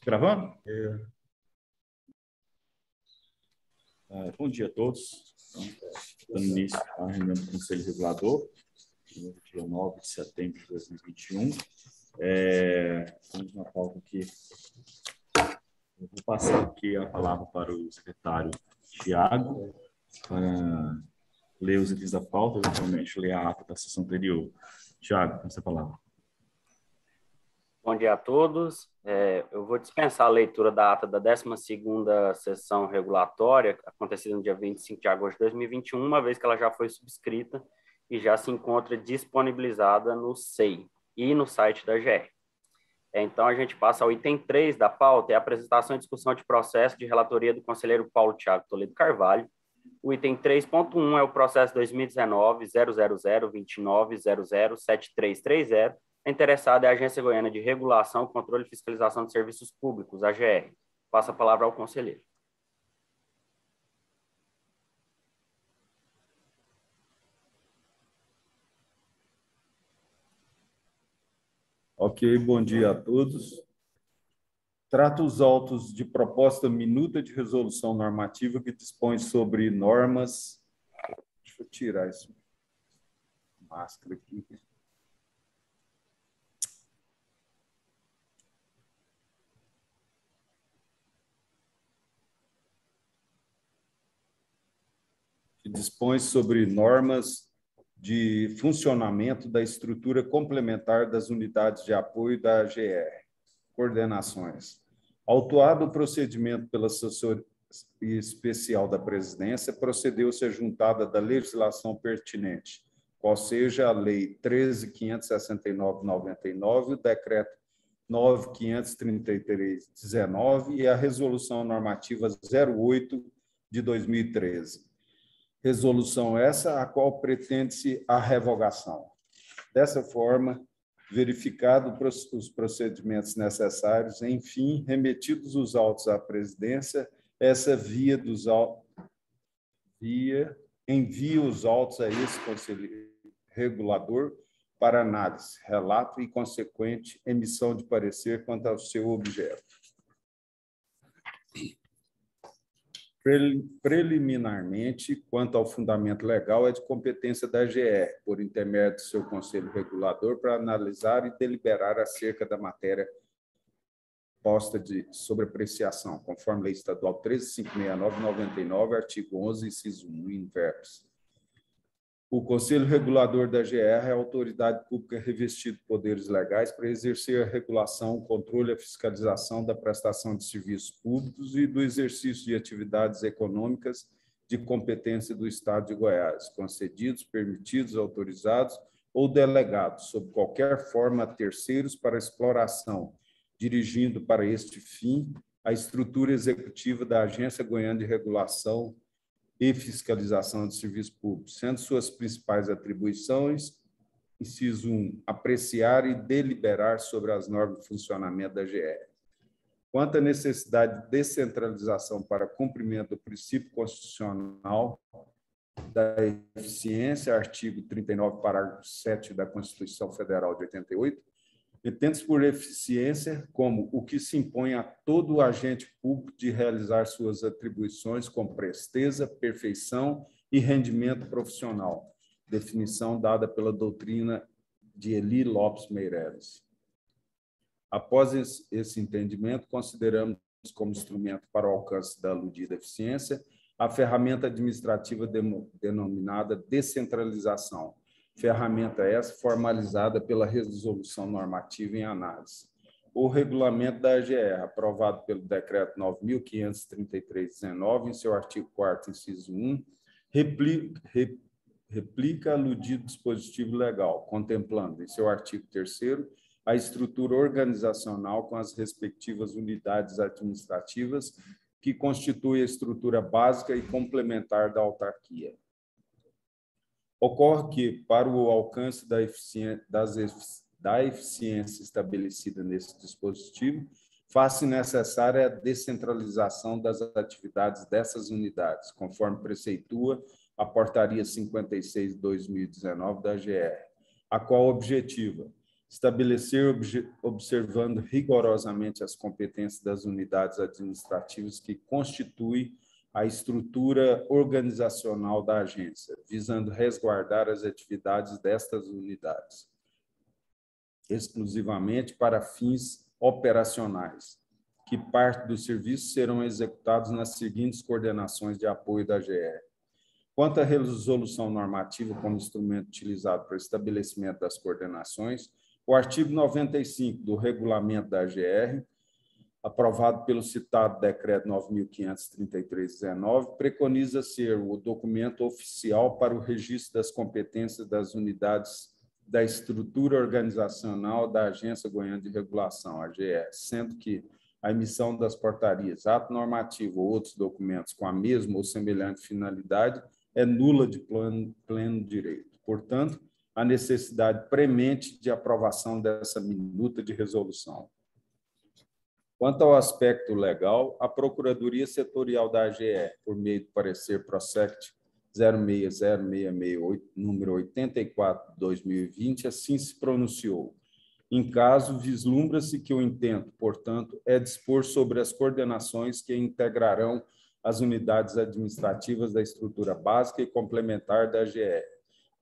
Gravando? Bom dia a todos. Dando início à reunião do Conselho Regulador, no dia 9 de setembro de 2021. Temos uma pauta aqui. Eu vou passar aqui a palavra para o secretário Tiago, para ler os itens da pauta, eventualmente ler a ata da sessão anterior. Tiago, com essa palavra. Bom dia a todos. Eu vou dispensar a leitura da ata da 12ª sessão regulatória, acontecida no dia 25 de agosto de 2021, uma vez que ela já foi subscrita e já se encontra disponibilizada no SEI e no site da GR. Então, a gente passa ao item 3 da pauta, é a apresentação e discussão de processo de relatoria do conselheiro Paulo Thiago Toledo Carvalho. O item 3.1 é o processo 2019-0029907330. A interessada é a Agência Goiana de Regulação, Controle e Fiscalização de Serviços Públicos, AGR. Passo a palavra ao conselheiro. Ok, bom dia a todos. Trato os autos de proposta minuta de resolução normativa que dispõe sobre normas... Deixa eu tirar essa máscara aqui. Que dispõe sobre normas de funcionamento da estrutura complementar das unidades de apoio da AGR. Coordenações. Autuado o procedimento pela assessoria especial da presidência, procedeu-se a juntada da legislação pertinente, qual seja a Lei 13.569/99, o Decreto 9.533/19 e a Resolução Normativa 08 de 2013. Resolução essa, a qual pretende-se a revogação. Dessa forma, verificado os procedimentos necessários, enfim, remetidos os autos à presidência, essa envia os autos a esse Conselho Regulador para análise, relato e consequente emissão de parecer quanto ao seu objeto. Preliminarmente, quanto ao fundamento legal, é de competência da AGR, por intermédio do seu Conselho Regulador, para analisar e deliberar acerca da matéria posta de sobreapreciação, conforme Lei Estadual 13.569/99, artigo 11, inciso 1, inverso. O Conselho Regulador da AGR é a autoridade pública revestida de poderes legais para exercer a regulação, o controle e a fiscalização da prestação de serviços públicos e do exercício de atividades econômicas de competência do Estado de Goiás, concedidos, permitidos, autorizados ou delegados, sob qualquer forma, a terceiros para exploração, dirigindo para este fim a estrutura executiva da Agência Goiana de Regulação e Fiscalização de Serviços Públicos, sendo suas principais atribuições, inciso 1, apreciar e deliberar sobre as normas de funcionamento da GR. Quanto à necessidade de descentralização para cumprimento do princípio constitucional da eficiência, artigo 39, parágrafo 7 da Constituição Federal de 88, entende-se por eficiência como o que se impõe a todo agente público de realizar suas atribuições com presteza, perfeição e rendimento profissional, definição dada pela doutrina de Eli Lopes Meireles. Após esse entendimento, consideramos como instrumento para o alcance da aludida eficiência a ferramenta administrativa denominada descentralização, ferramenta essa formalizada pela resolução normativa em análise. O regulamento da AGR, aprovado pelo Decreto 9.533/19, em seu artigo 4º, inciso 1, replica aludido dispositivo legal, contemplando, em seu artigo 3º, a estrutura organizacional com as respectivas unidades administrativas que constitui a estrutura básica e complementar da autarquia. Ocorre que, para o alcance da eficiência estabelecida nesse dispositivo, faz-se necessária a descentralização das atividades dessas unidades, conforme preceitua a Portaria 56/2019 da AGR, a qual objetiva estabelecer, observando rigorosamente as competências das unidades administrativas que constituem a estrutura organizacional da agência, visando resguardar as atividades destas unidades, exclusivamente para fins operacionais, que parte dos serviços serão executados nas seguintes coordenações de apoio da GR. Quanto à resolução normativa como instrumento utilizado para o estabelecimento das coordenações, o artigo 95 do regulamento da GR, aprovado pelo citado decreto 9.533/19, preconiza ser o documento oficial para o registro das competências das unidades da estrutura organizacional da Agência Goiana de Regulação, AGR, sendo que a emissão das portarias, ato normativo ou outros documentos com a mesma ou semelhante finalidade é nula de pleno direito. Portanto, a necessidade premente de aprovação dessa minuta de resolução. Quanto ao aspecto legal, a Procuradoria Setorial da AGR, por meio do parecer PROSECT 060668, número 84/2020, assim se pronunciou. Em caso, vislumbra-se que o intento, portanto, é dispor sobre as coordenações que integrarão as unidades administrativas da estrutura básica e complementar da AGR,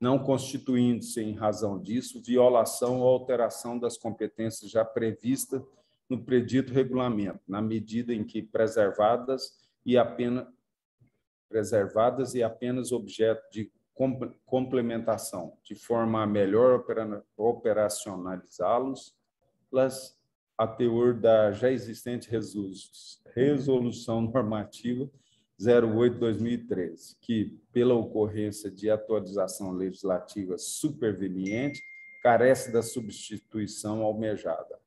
não constituindo-se, em razão disso, violação ou alteração das competências já previstas no predito regulamento, na medida em que preservadas e apenas objeto de complementação, de forma a melhor operacionalizá-los, a teor da já existente resolução normativa 08/2013, que, pela ocorrência de atualização legislativa superveniente, carece da substituição almejada.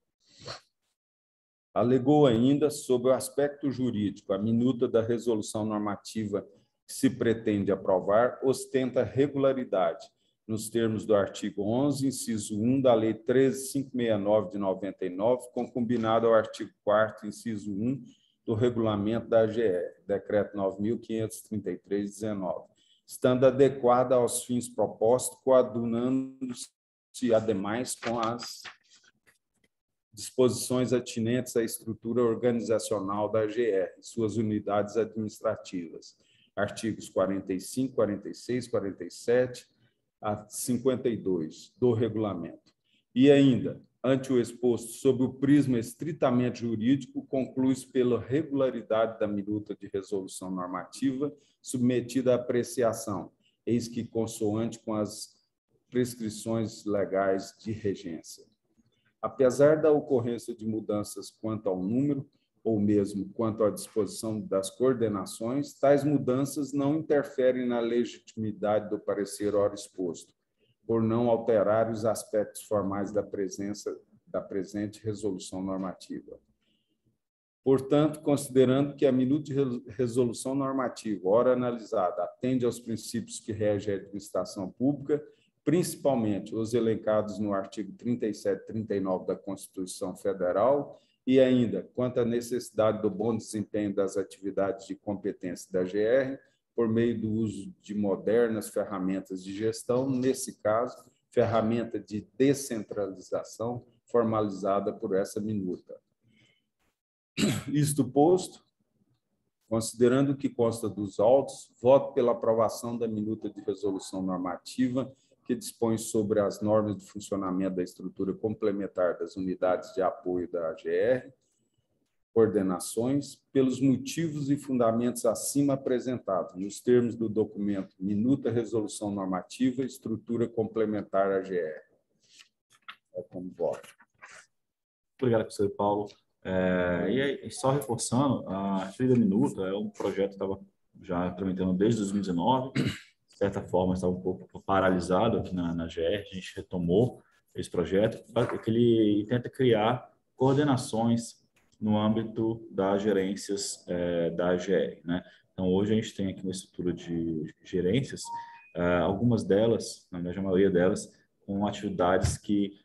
Alegou ainda, sob o aspecto jurídico, a minuta da resolução normativa que se pretende aprovar ostenta regularidade, nos termos do artigo 11, inciso 1 da Lei 13.569 de 99, concubinado ao artigo 4º, inciso 1 do regulamento da AGR, decreto 9.533/19, estando adequada aos fins propostos, coadunando-se, ademais, com as disposições atinentes à estrutura organizacional da AGR, suas unidades administrativas, artigos 45, 46, 47 a 52 do regulamento. E ainda, ante o exposto sob o prisma estritamente jurídico, conclui-se pela regularidade da minuta de resolução normativa submetida à apreciação, eis que consoante com as prescrições legais de regência. Apesar da ocorrência de mudanças quanto ao número, ou mesmo quanto à disposição das coordenações, tais mudanças não interferem na legitimidade do parecer ora exposto, por não alterar os aspectos formais da presente resolução normativa. Portanto, considerando que a minuta de resolução normativa, ora analisada, atende aos princípios que regem a administração pública, principalmente os elencados no artigo 37 e 39 da Constituição Federal, e ainda quanto à necessidade do bom desempenho das atividades de competência da GR, por meio do uso de modernas ferramentas de gestão, nesse caso, ferramenta de descentralização formalizada por essa minuta. Isto posto, considerando o que consta dos autos, voto pela aprovação da minuta de resolução normativa que dispõe sobre as normas de funcionamento da estrutura complementar das unidades de apoio da AGR, coordenações, pelos motivos e fundamentos acima apresentados, nos termos do documento Minuta Resolução Normativa, Estrutura Complementar AGR. É como voto. Obrigado, professor Paulo. E só reforçando, a Trilha Minuta é um projeto que estava já tramitando desde 2019, de certa forma estava um pouco paralisado aqui na GR, a gente retomou esse projeto, que ele tenta criar coordenações no âmbito das gerências da AGR, né? Então, hoje a gente tem aqui uma estrutura de gerências, algumas delas, na verdade, a maioria delas, com atividades que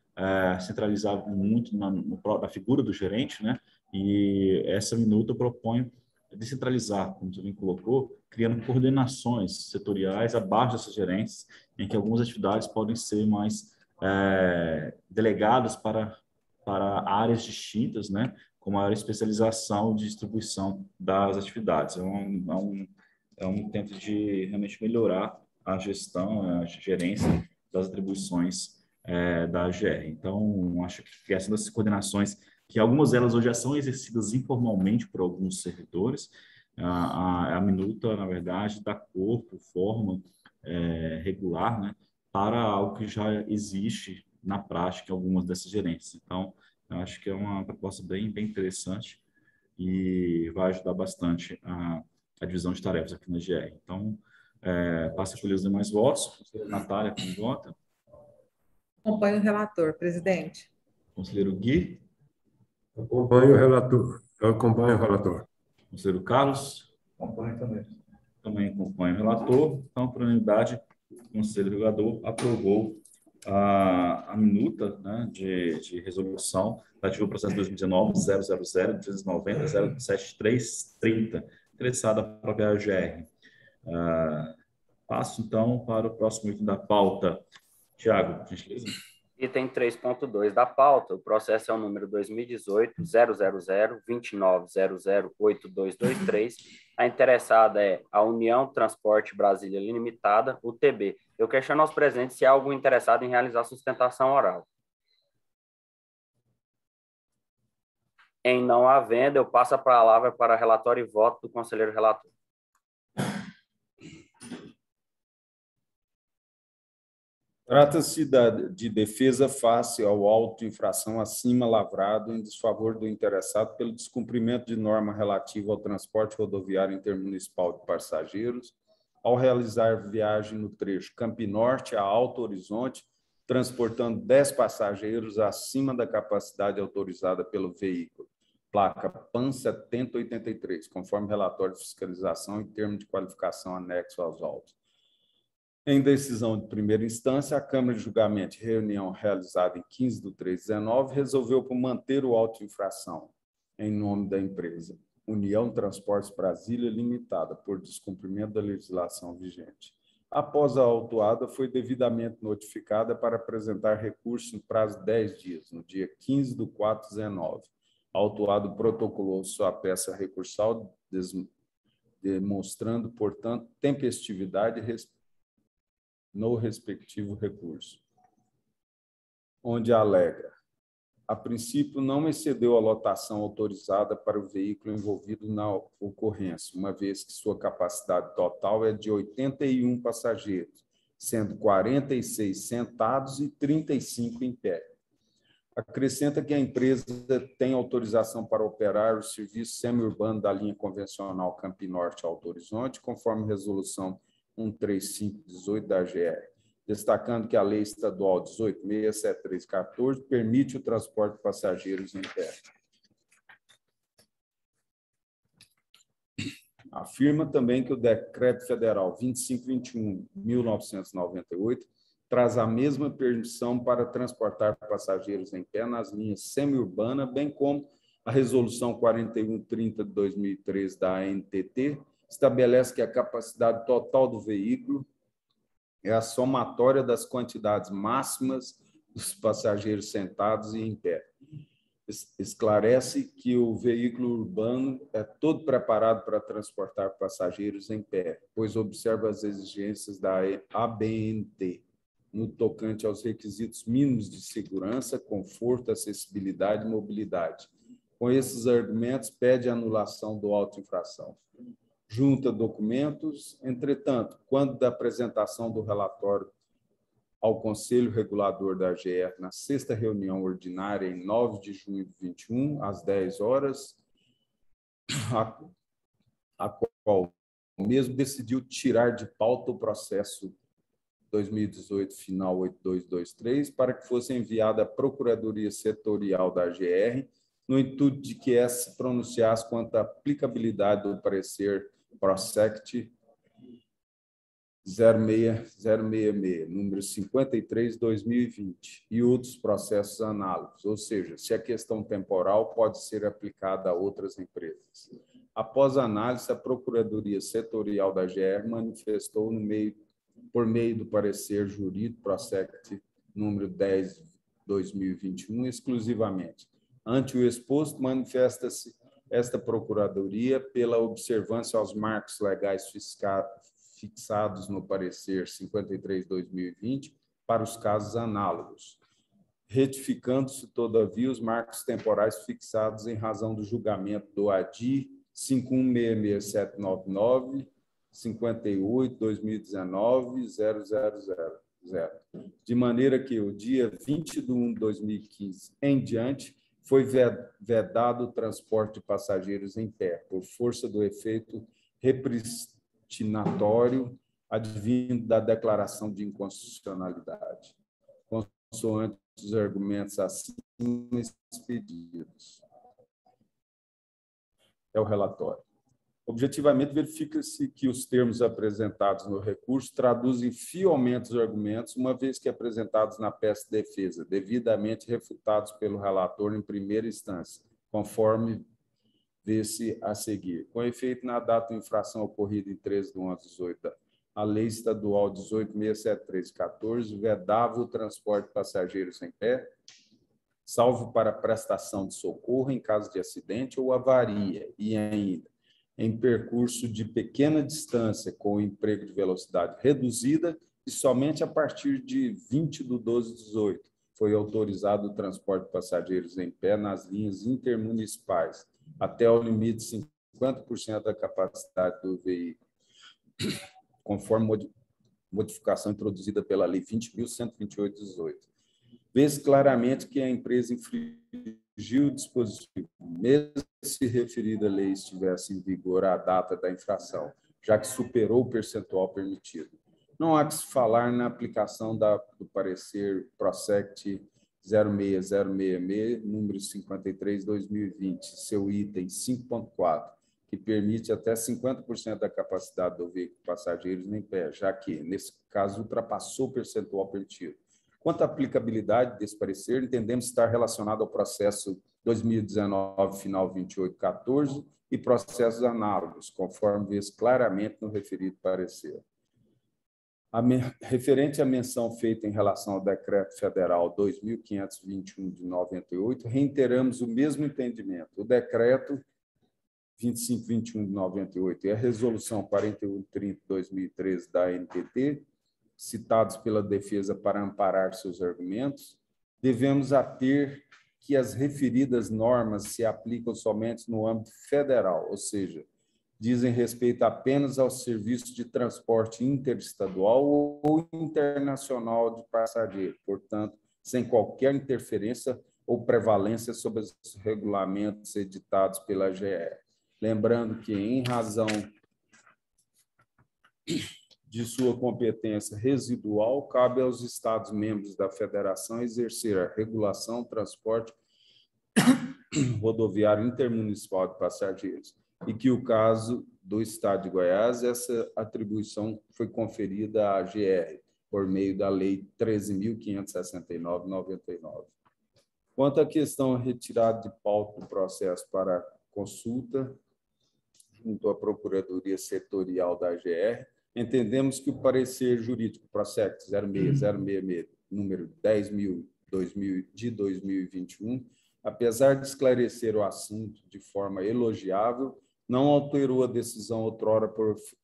centralizavam muito na figura do gerente, né? E essa minuta propõe descentralizar, como você bem colocou, criando coordenações setoriais abaixo dessas gerências, em que algumas atividades podem ser mais delegados para áreas distintas, né, com maior especialização de distribuição das atividades. É um intento de realmente melhorar a gestão, a gerência das atribuições da AGR. Então, acho que essas coordenações, que algumas delas hoje já são exercidas informalmente por alguns servidores, a minuta, na verdade, dá corpo, forma regular, né, para algo que já existe na prática em algumas dessas gerências. Então, eu acho que é uma proposta bem interessante e vai ajudar bastante a divisão de tarefas aqui na GR. Então, passa por os demais votos. Natália, como vota? Acompanho o relator, presidente. Conselheiro Gui? Acompanho o relator. Eu acompanho o relator. Conselheiro Carlos? Acompanho também. Também acompanho o relator. Então, por unanimidade, o Conselho Regulador aprovou a minuta, né, de resolução relativa ao processo 2019-000-290-07330, interessada à própria AGR. Passo, então, para o próximo item da pauta. Tiago, por gentileza. Item 3.2 da pauta, o processo é o número 2018-000-29008223. A interessada é a União Transporte Brasília Limitada, UTB. Eu questiono aos presentes se há algum interessado em realizar sustentação oral. Em não havendo, eu passo a palavra para relatório e voto do conselheiro relator. Trata-se de defesa face ao auto de infração acima lavrado em desfavor do interessado pelo descumprimento de norma relativa ao transporte rodoviário intermunicipal de passageiros, ao realizar viagem no trecho Campinorte a Alto Horizonte, transportando 10 passageiros acima da capacidade autorizada pelo veículo, placa PAN 7083, conforme relatório de fiscalização e termo de qualificação anexo aos autos. Em decisão de primeira instância, a Câmara de Julgamento, reunião realizada em 15/3/19, resolveu por manter o auto de infração em nome da empresa União Transportes Brasília Limitada, por descumprimento da legislação vigente. Após a autuada, foi devidamente notificada para apresentar recurso em prazo de 10 dias, no dia 15/4/19. A autuado protocolou sua peça recursal, demonstrando, portanto, tempestividade no respectivo recurso, onde alega: a princípio não excedeu a lotação autorizada para o veículo envolvido na ocorrência, uma vez que sua capacidade total é de 81 passageiros, sendo 46 sentados e 35 em pé. Acrescenta que a empresa tem autorização para operar o serviço semiurbano da linha convencional Campinorte Alto Horizonte, conforme resolução 135/18 da AGR, destacando que a Lei Estadual 18.673/14 permite o transporte de passageiros em pé. Afirma também que o Decreto Federal 2521/1998 traz a mesma permissão para transportar passageiros em pé nas linhas semiurbanas, bem como a Resolução 4130/2013 da ANTT, estabelece que a capacidade total do veículo é a somatória das quantidades máximas dos passageiros sentados e em pé. Esclarece que o veículo urbano é todo preparado para transportar passageiros em pé, pois observa as exigências da ABNT, no tocante aos requisitos mínimos de segurança, conforto, acessibilidade e mobilidade. Com esses argumentos, pede a anulação do auto de infração. Junta documentos, entretanto, quando da apresentação do relatório ao Conselho Regulador da AGR na 6ª reunião ordinária, em 9 de junho de 2021, às 10 horas, a qual o mesmo decidiu tirar de pauta o processo 2018, final 8223, para que fosse enviada à Procuradoria Setorial da AGR, no intuito de que essa se pronunciasse quanto à aplicabilidade do parecer PROSECT 06066, número 53/2020, e outros processos análogos, ou seja, se a questão temporal pode ser aplicada a outras empresas. Após a análise, a Procuradoria Setorial da AGR manifestou por meio do parecer jurídico PROSECT número 10/2021, exclusivamente. Ante o exposto, manifesta-se esta Procuradoria pela observância aos marcos legais fixados no parecer 53/2020 para os casos análogos, retificando-se, todavia, os marcos temporais fixados em razão do julgamento do ADI 516679 58/2019 000, de maneira que o dia 20/1/2015 em diante foi vedado o transporte de passageiros em pé, por força do efeito repristinatório advindo da declaração de inconstitucionalidade, consoante os argumentos acima expedidos. É o relatório. Objetivamente, verifica-se que os termos apresentados no recurso traduzem fielmente os argumentos, uma vez que apresentados na peça de defesa, devidamente refutados pelo relator em primeira instância, conforme vê-se a seguir. Com efeito, na data de infração ocorrida em 13/11/18, a Lei Estadual 18.673/14 vedava o transporte de passageiros em pé, salvo para prestação de socorro em caso de acidente ou avaria, e ainda em percurso de pequena distância com emprego de velocidade reduzida e somente a partir de 20/12/18 foi autorizado o transporte de passageiros em pé nas linhas intermunicipais, até o limite de 50% da capacidade do veículo, conforme modificação introduzida pela Lei 20.128/18. Vê-se claramente que a empresa infringiu o dispositivo, mesmo se referida lei estivesse em vigor à data da infração, já que superou o percentual permitido. Não há que se falar na aplicação do parecer PROSECT 06066, número 53/2020, seu item 5.4, que permite até 50% da capacidade do veículo passageiros em pé, já que, nesse caso, ultrapassou o percentual permitido. Quanto à aplicabilidade desse parecer, entendemos estar relacionado ao processo 2019, final 28/14, e processos análogos, conforme vê-se claramente no referido parecer. Referente à menção feita em relação ao Decreto Federal 2.521 de 98, reiteramos o mesmo entendimento. O Decreto 2521 de 98 e a Resolução 4130 de 2013 da ANTT, citados pela defesa para amparar seus argumentos, devemos ater que as referidas normas se aplicam somente no âmbito federal, ou seja, dizem respeito apenas aos serviços de transporte interestadual ou internacional de passageiros, portanto, sem qualquer interferência ou prevalência sobre os regulamentos editados pela GE. Lembrando que, em razão de sua competência residual, cabe aos Estados-membros da Federação exercer a regulação, transporte rodoviário intermunicipal de passageiros, e que, o caso do Estado de Goiás, essa atribuição foi conferida à GR, por meio da Lei 13.569/99. Quanto à questão retirada de pauta do processo para consulta, junto à Procuradoria Setorial da GR, entendemos que o parecer jurídico PROSECT 06066, número 10.000/2021, apesar de esclarecer o assunto de forma elogiável, não alterou a decisão outrora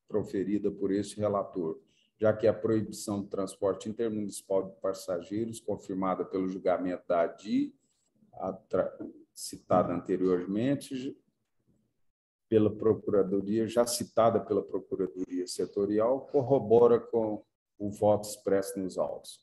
proferida por este relator, já que a proibição de transporte intermunicipal de passageiros, confirmada pelo julgamento da ADI, citada anteriormente, pela Procuradoria, já citada pela Procuradoria Setorial, corrobora com o voto expresso nos autos.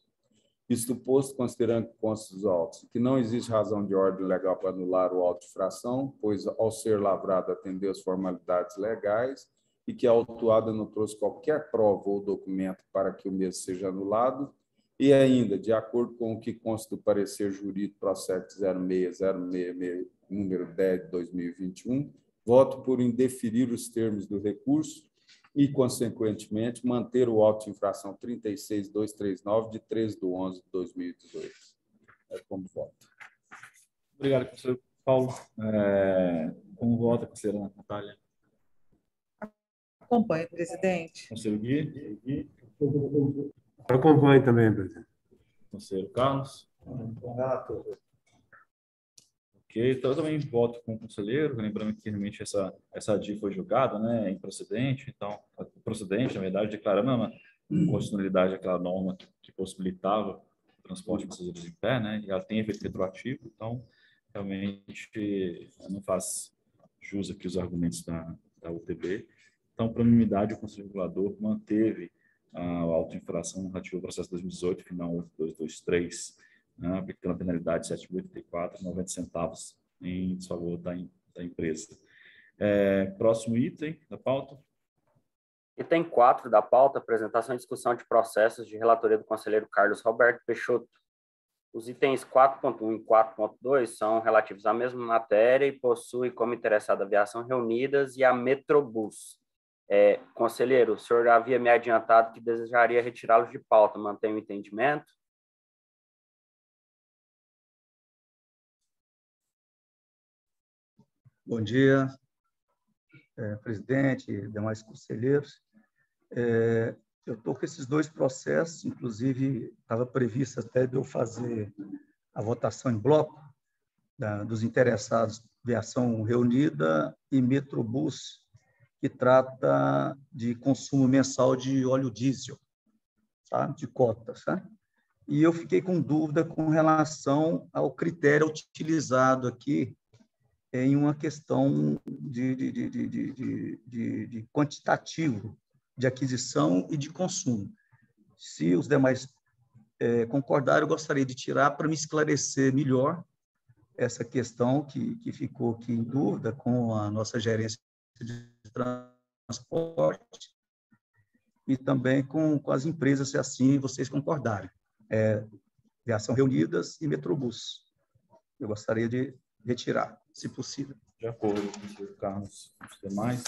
Isto posto, considerando que consta dos autos que não existe razão de ordem legal para anular o auto de infração, pois, ao ser lavrado, atendeu às formalidades legais, e que a autuada não trouxe qualquer prova ou documento para que o mesmo seja anulado, e ainda, de acordo com o que consta do parecer jurídico PROSECT 06066, número 10 de 2021, voto por indeferir os termos do recurso e, consequentemente, manter o auto de infração 36239, de 13/11/2018. É como voto. Obrigado, professor Paulo. Como vota, conselheira Natália? Acompanhe, presidente. Conselheiro Gui? Acompanho também, presidente. Conselheiro Carlos. Ok, então eu também voto com o conselheiro, lembrando que realmente essa ADI foi julgada, né, improcedente, então, procedente, na verdade, declarando uma inconstitucionalidade daquela norma que possibilitava o transporte de passageiros em pé, né, e ela tem efeito retroativo, então, realmente, não faz jus aqui os argumentos da UTB. Então, por unanimidade, o Conselho Regulador manteve a autoinfração relativa ao processo 2018, final 8223, né, aplicando a penalidade de 7.084,90 centavos em desfavor da empresa. Próximo item da pauta. Item 4 da pauta, apresentação e discussão de processos de relatoria do conselheiro Carlos Roberto Peixoto. Os itens 4.1 e 4.2 são relativos à mesma matéria e possuem como interessado a Aviação Reunidas e a Metrobus. Conselheiro, o senhor havia me adiantado que desejaria retirá-los de pauta. Mantém o entendimento? Bom dia, presidente e demais conselheiros. Eu estou com esses dois processos, inclusive estava previsto até de eu fazer a votação em bloco dos interessados Aviação Reunida e Metrobus, que trata de consumo mensal de óleo diesel, tá? De cotas. Tá? E eu fiquei com dúvida com relação ao critério utilizado aqui em uma questão de quantitativo de aquisição e de consumo. Se os demais concordarem, eu gostaria de tirar para me esclarecer melhor essa questão que ficou aqui em dúvida com a nossa gerência de transporte e também com as empresas, se assim vocês concordarem. Aviação Reunidas e Metrobus. Eu gostaria de retirar, se possível. De acordo com o senhor Carlos, os demais.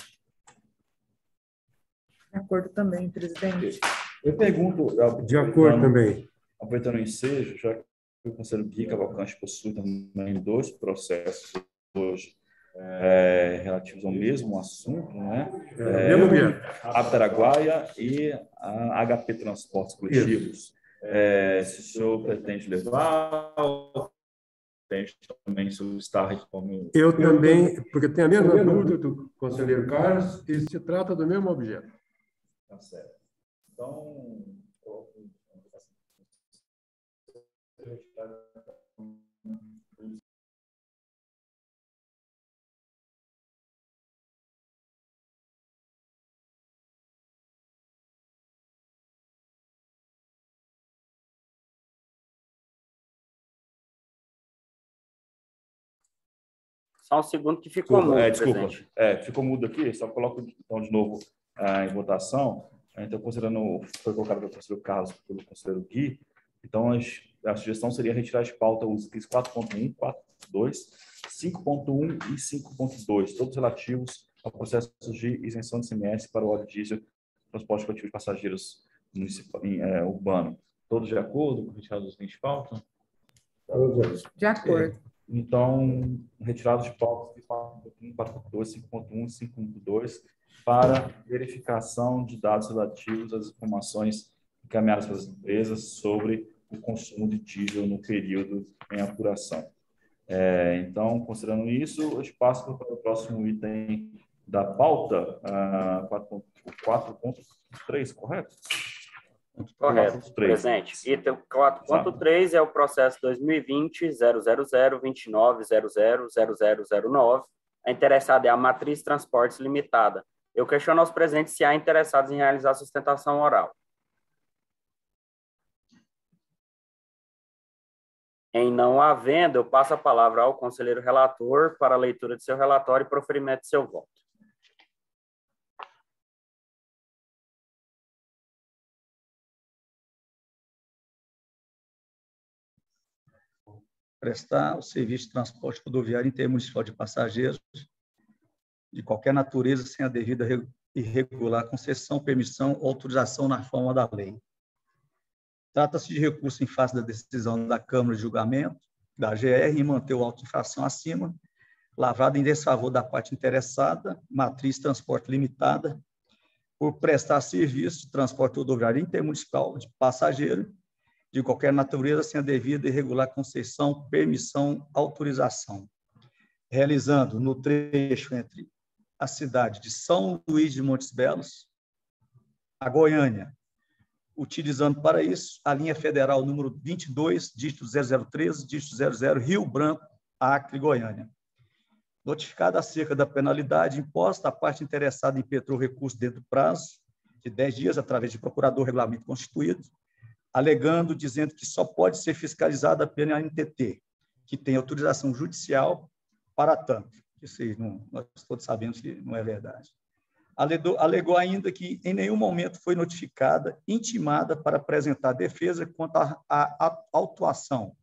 De acordo também, presidente. Eu pergunto... De acordo também. Aproveitando o ensejo, já que o conselheiro Gui Cavalcante possui também dois processos hoje relativos ao mesmo assunto, né? A Paraguaia e a HP Transportes Coletivos. Se o senhor pretende levar... também solicitar como... Eu também, porque tem a mesma dúvida do conselheiro Carlos e se trata do mesmo objeto. Tá certo. Então, Só um segundo que ficou mudo, presidente. Ficou mudo aqui, só coloco então de novo em votação. Então, considerando, foi colocado pelo conselheiro Carlos, pelo conselheiro Gui, então a sugestão seria retirar de pauta os itens 4.1, 4.2, 5.1 e 5.2, todos relativos ao processo de isenção de ICMS para o óleo diesel, transporte coletivo de passageiros urbano. Todos de acordo com retirada dos itens de pauta? De acordo. Então, retirados de pauta 4.1, 4.2, 5.1 e 5.2 para verificação de dados relativos às informações encaminhadas pelas empresas sobre o consumo de diesel no período em apuração. Então, considerando isso, eu passo para o próximo item da pauta, 4.3, correto? Correto, presente. Item 4.3 é o processo 2020-0002900000009. A interessada é a Matriz Transportes Limitada. Eu questiono aos presentes se há interessados em realizar sustentação oral. Em não havendo, eu passo a palavra ao conselheiro relator para a leitura de seu relatório e proferimento de seu voto. Prestar o serviço de transporte rodoviário intermunicipal de passageiros de qualquer natureza sem a devida e regular concessão, permissão ou autorização na forma da lei. Trata-se de recurso em face da decisão da Câmara de Julgamento, da AGR, em manter o auto-infração acima, lavrado em desfavor da parte interessada, Matriz Transporte Limitada, por prestar serviço de transporte rodoviário intermunicipal de passageiro de qualquer natureza sem a devida e regular concessão, permissão, autorização, realizando no trecho entre a cidade de São Luís de Montes Belos, a Goiânia, utilizando para isso a linha federal número 22, dígito 0013, dígito 00, Rio Branco, Acre, Goiânia. Notificada acerca da penalidade imposta, a parte interessada impetrou recurso dentro do prazo de 10 dias, através de procurador regulamento constituído, alegando, dizendo que só pode ser fiscalizada a PNNTT, que tem autorização judicial para tanto. Isso aí, nós todos sabemos que não é verdade. Alegou ainda que em nenhum momento foi notificada, intimada para apresentar defesa quanto à autuação,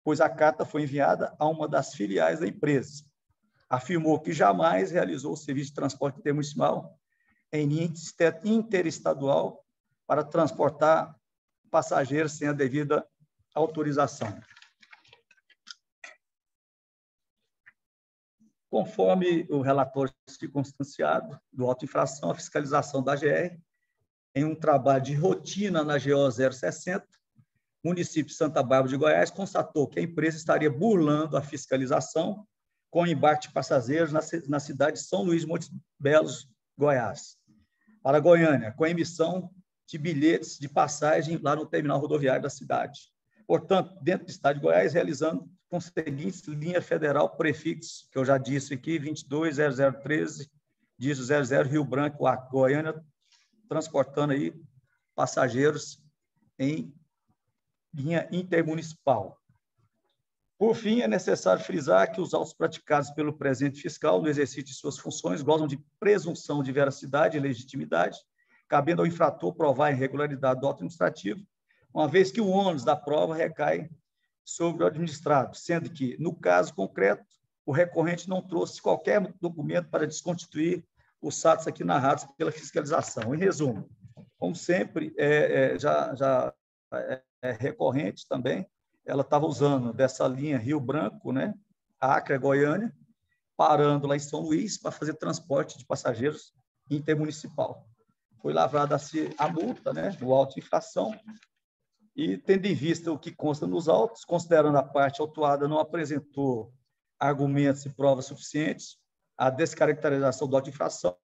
pois a carta foi enviada a uma das filiais da empresa. Afirmou que jamais realizou o serviço de transporte intermunicipal em linha interestadual para transportar passageiros sem a devida autorização. Conforme o relatório circunstanciado do auto-infração, a fiscalização da GR, em um trabalho de rotina na GO 060, município de Santa Bárbara de Goiás, constatou que a empresa estaria burlando a fiscalização com o embarque de passageiros na cidade de São Luís de Montes Belos, Goiás, para Goiânia, com a emissão de bilhetes de passagem lá no terminal rodoviário da cidade. Portanto, dentro do estado de Goiás, realizando com os seguintes linha federal prefixo, que eu já disse aqui, 220013, dígito 00, Rio Branco, Acre, Goiânia, transportando aí passageiros em linha intermunicipal. Por fim, é necessário frisar que os autos praticados pelo presente fiscal no exercício de suas funções gozam de presunção de veracidade e legitimidade, cabendo ao infrator provar a irregularidade do auto administrativo, uma vez que o ônus da prova recai sobre o administrado, sendo que, no caso concreto, o recorrente não trouxe qualquer documento para desconstituir os fatos aqui narrados pela fiscalização. Em resumo, como sempre, já é recorrente também, ela estava usando dessa linha Rio Branco, né, Acre, Goiânia, parando lá em São Luís para fazer transporte de passageiros intermunicipal. Foi lavrada a multa, né, o auto-infração, e tendo em vista o que consta nos autos, considerando a parte autuada não apresentou argumentos e provas suficientes, a descaracterização da auto-infração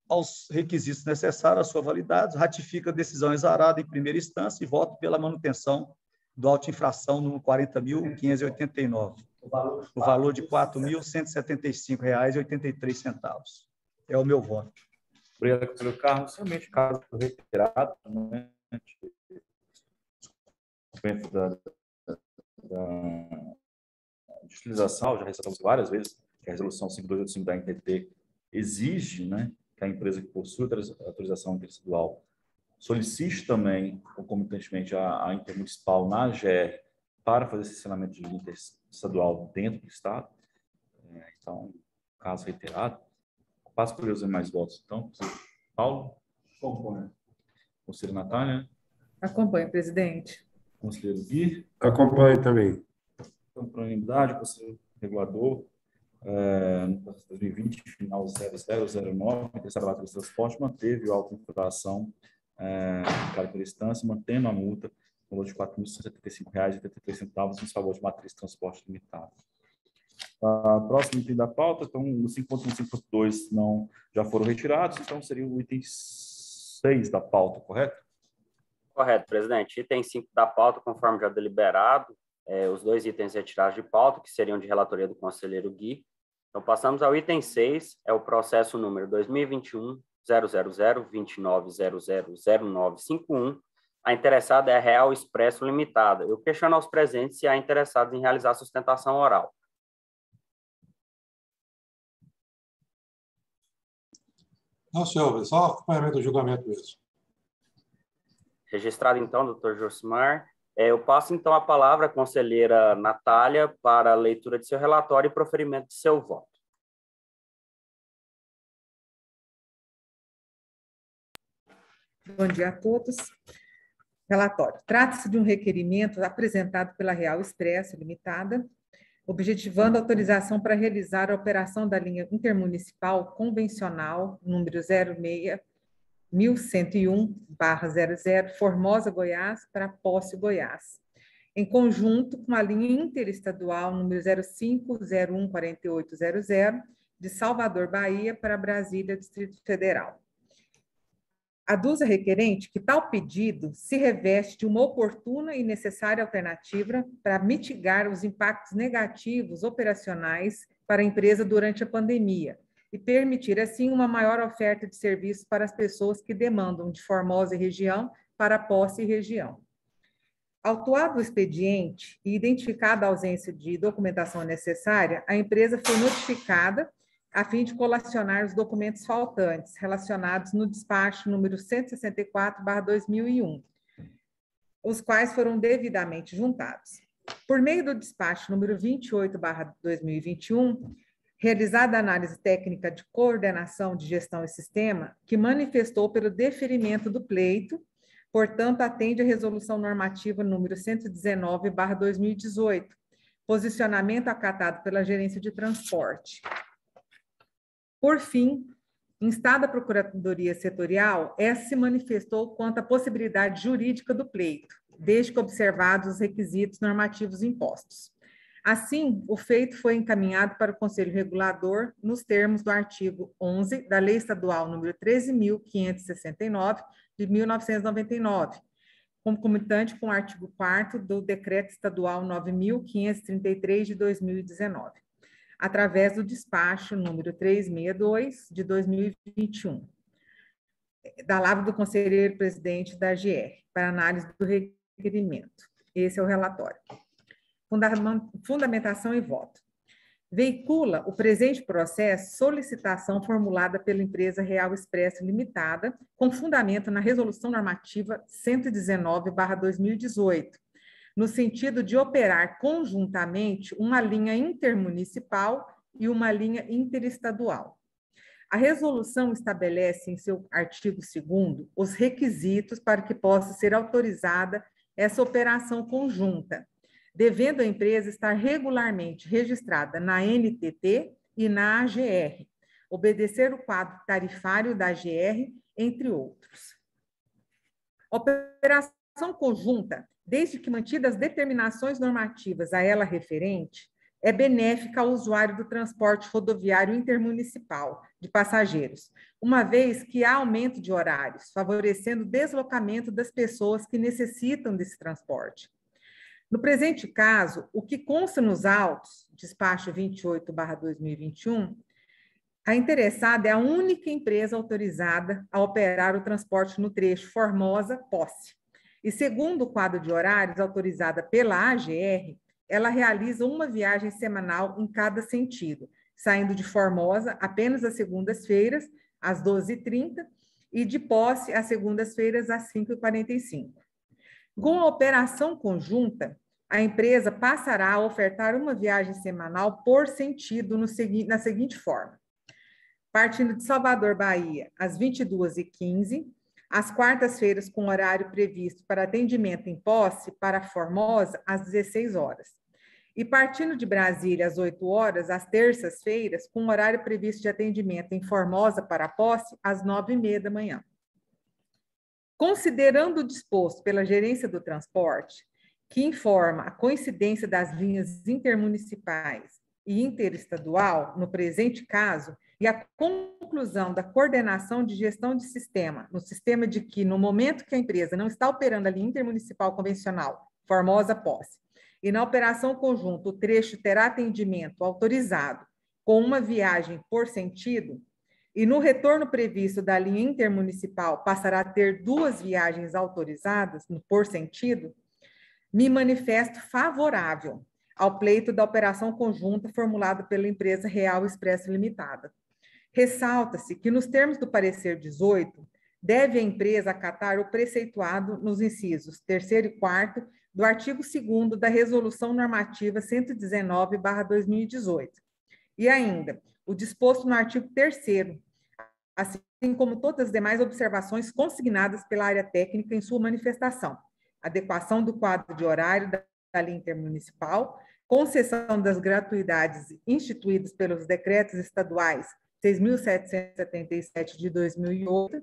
aos requisitos necessários à sua validade, ratifica a decisão exarada em primeira instância e vota pela manutenção do auto-infração número 40.589, o valor de R$ 4.175,83. É o meu voto. Obrigado, conselheiro Carlos. Somente caso reiterado, né, da utilização, já ressaltamos várias vezes que a resolução 5285 da NTT exige, né, que a empresa que possui autorização interestadual solicite também, concomitantemente, a intermunicipal na GR para fazer esse acionamento de interestadual dentro do Estado. Então, caso reiterado, passo por os demais votos. Então, Paulo? Acompanha. Conselheiro Natália? Acompanho, presidente. Conselheiro Gui? Acompanho também. Então, por unanimidade, conselheiro regulador, 2020, final 0009, interessado na matriz de transporte, manteve o auto-infração para por instância, mantendo a multa no valor de R$ 4.175,83 em favor de matriz de transporte limitado. Próximo item da pauta, então, o 5.1 e 5.2 não já foram retirados, então seria o item 6 da pauta, correto? Correto, presidente. Item 5 da pauta, conforme já deliberado, os dois itens retirados de pauta, que seriam de relatoria do conselheiro Gui. Então, passamos ao item 6, é o processo número 2021-00-29000951. A interessada é a Real Expresso Limitada. Eu questiono aos presentes se há interessados em realizar sustentação oral. Não, senhor, só acompanhamento do julgamento mesmo. Registrado, então, doutor Josimar. Eu passo, então, a palavra à conselheira Natália para a leitura de seu relatório e proferimento de seu voto. Bom dia a todos. Relatório. Trata-se de um requerimento apresentado pela Real Expresso Limitada, objetivando autorização para realizar a operação da linha intermunicipal convencional número 1101/00, Formosa, Goiás, para Posse, Goiás, em conjunto com a linha interestadual número 05014800, de Salvador, Bahia, para Brasília, Distrito Federal. Aduzo a requerente que tal pedido se reveste de uma oportuna e necessária alternativa para mitigar os impactos negativos operacionais para a empresa durante a pandemia e permitir, assim, uma maior oferta de serviços para as pessoas que demandam de Formosa e região para Posse e região. Autuado o expediente e identificada a ausência de documentação necessária, a empresa foi notificada a fim de colacionar os documentos faltantes relacionados no despacho número 164/2001, os quais foram devidamente juntados. Por meio do despacho número 28/2021, realizada a análise técnica de coordenação de gestão e sistema, que manifestou pelo deferimento do pleito, portanto, atende à resolução normativa número 119/2018, posicionamento acatado pela Gerência de Transporte. Por fim, instada a Procuradoria Setorial, essa se manifestou quanto à possibilidade jurídica do pleito, desde que observados os requisitos normativos impostos. Assim, o feito foi encaminhado para o Conselho Regulador nos termos do artigo 11 da Lei Estadual número 13.569, de 1999, concomitante com o artigo 4º do Decreto Estadual 9.533, de 2019. Através do despacho número 362, de 2021, da lavra do conselheiro presidente da AGR, para análise do requerimento. Esse é o relatório. Fundamentação e voto. Veicula o presente processo solicitação formulada pela empresa Real Expresso Limitada, com fundamento na Resolução Normativa 119/2018, no sentido de operar conjuntamente uma linha intermunicipal e uma linha interestadual. A resolução estabelece em seu artigo 2º os requisitos para que possa ser autorizada essa operação conjunta, devendo a empresa estar regularmente registrada na NTT e na AGR, obedecer o quadro tarifário da AGR, entre outros. Operação conjunta, desde que mantidas as determinações normativas a ela referente, é benéfica ao usuário do transporte rodoviário intermunicipal de passageiros, uma vez que há aumento de horários, favorecendo o deslocamento das pessoas que necessitam desse transporte. No presente caso, o que consta nos autos, despacho 28/2021, a interessada é a única empresa autorizada a operar o transporte no trecho Formosa-Posse. E, segundo o quadro de horários autorizada pela AGR, ela realiza uma viagem semanal em cada sentido, saindo de Formosa apenas às segundas-feiras, às 12h30, e de Posse às segundas-feiras, às 5h45. Com a operação conjunta, a empresa passará a ofertar uma viagem semanal por sentido na seguinte forma: partindo de Salvador, Bahia, às 22h15, às quartas-feiras com horário previsto para atendimento em Posse, para Formosa, às 16 horas. E partindo de Brasília às 8 horas, às terças-feiras, com horário previsto de atendimento em Formosa, para Posse, às 9h30 da manhã. Considerando o disposto pela Gerência do Transporte, que informa a coincidência das linhas intermunicipais e interestadual, no presente caso, e a conclusão da coordenação de gestão de sistema, no sistema de que, no momento que a empresa não está operando a linha intermunicipal convencional, Formosa-Posse, e na operação conjunta o trecho terá atendimento autorizado com uma viagem por sentido, e no retorno previsto da linha intermunicipal passará a ter 2 viagens autorizadas por sentido, me manifesto favorável ao pleito da operação conjunta formulado pela empresa Real Expresso Limitada. Ressalta-se que, nos termos do parecer 18, deve a empresa acatar o preceituado nos incisos 3º e 4º do artigo 2º da Resolução Normativa 119/2018. E ainda, o disposto no artigo 3º, assim como todas as demais observações consignadas pela área técnica em sua manifestação: adequação do quadro de horário da linha intermunicipal, concessão das gratuidades instituídas pelos decretos estaduais 6.777 de 2008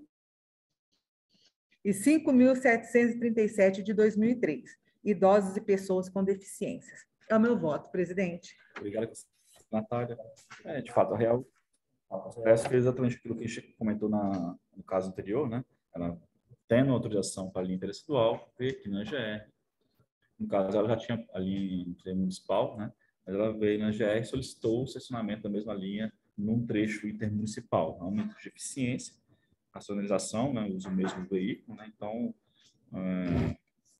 e 5.737 de 2003, idosos e pessoas com deficiências. É o meu voto, presidente. Obrigado, Natália. De fato, a real parece que é exatamente aquilo que a gente comentou no caso anterior, né? Ela tendo autorização para a linha interestadual, veio aqui na GR. No caso, ela já tinha a linha intermunicipal, né? Mas ela veio na GR e solicitou o estacionamento da mesma linha num trecho intermunicipal. Aumento de eficiência, racionalização, né? Uso do mesmo veículo, né? Então,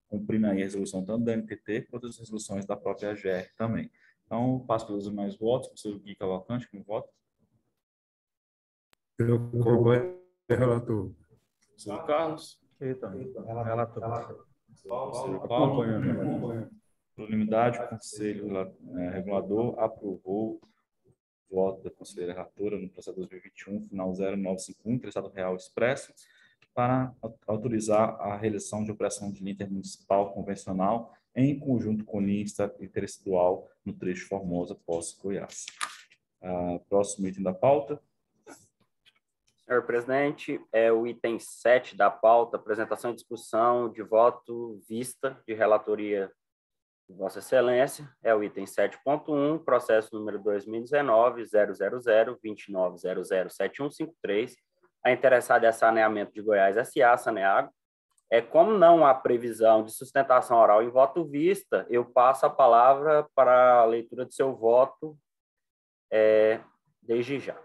cumprindo aí a resolução tanto da NTT quanto as resoluções da própria GR também. Então, passo pelos demais votos. Professor Gui Cavalcante, como voto? Eu acompanho o relator. Professor Carlos? Eu também. Relator. Professor Paulo? Por unanimidade, o Conselho Regulador aprovou o voto da conselheira relatora no processo 2021, final 0951, interessado real expresso, para autorizar a realização de operação de linha intermunicipal convencional em conjunto com linha interestadual no trecho Formosa, Poços, Goiás. Próximo item da pauta. Senhor presidente, é o item 7 da pauta, apresentação e discussão de voto vista de relatoria de Vossa Excelência, é o item 7.1, processo número 2019-000-29007153. A interessada é a Saneamento de Goiás S.A., Saneago. Como não há previsão de sustentação oral em voto vista, eu passo a palavra para a leitura de seu voto desde já.